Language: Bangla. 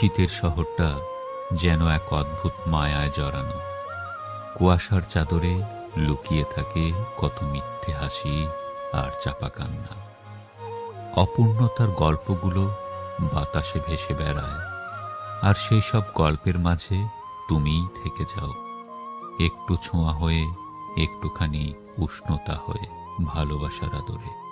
শীতের শহরটা যেন এক অদ্ভুত মায়ায় জড়ানো। কুয়াশার চাদরে লুকিয়ে থাকে কত মিথ্যে হাসি আর চাপা কান্না। অপূর্ণতার গল্পগুলো বাতাসে ভেসে বেড়ায়, আর সেই সব গল্পের মাঝে তুমিই থেকে যাও, একটু ছোঁয়া হয়ে, একটুখানি উষ্ণতা হয়ে, ভালোবাসার আদরে।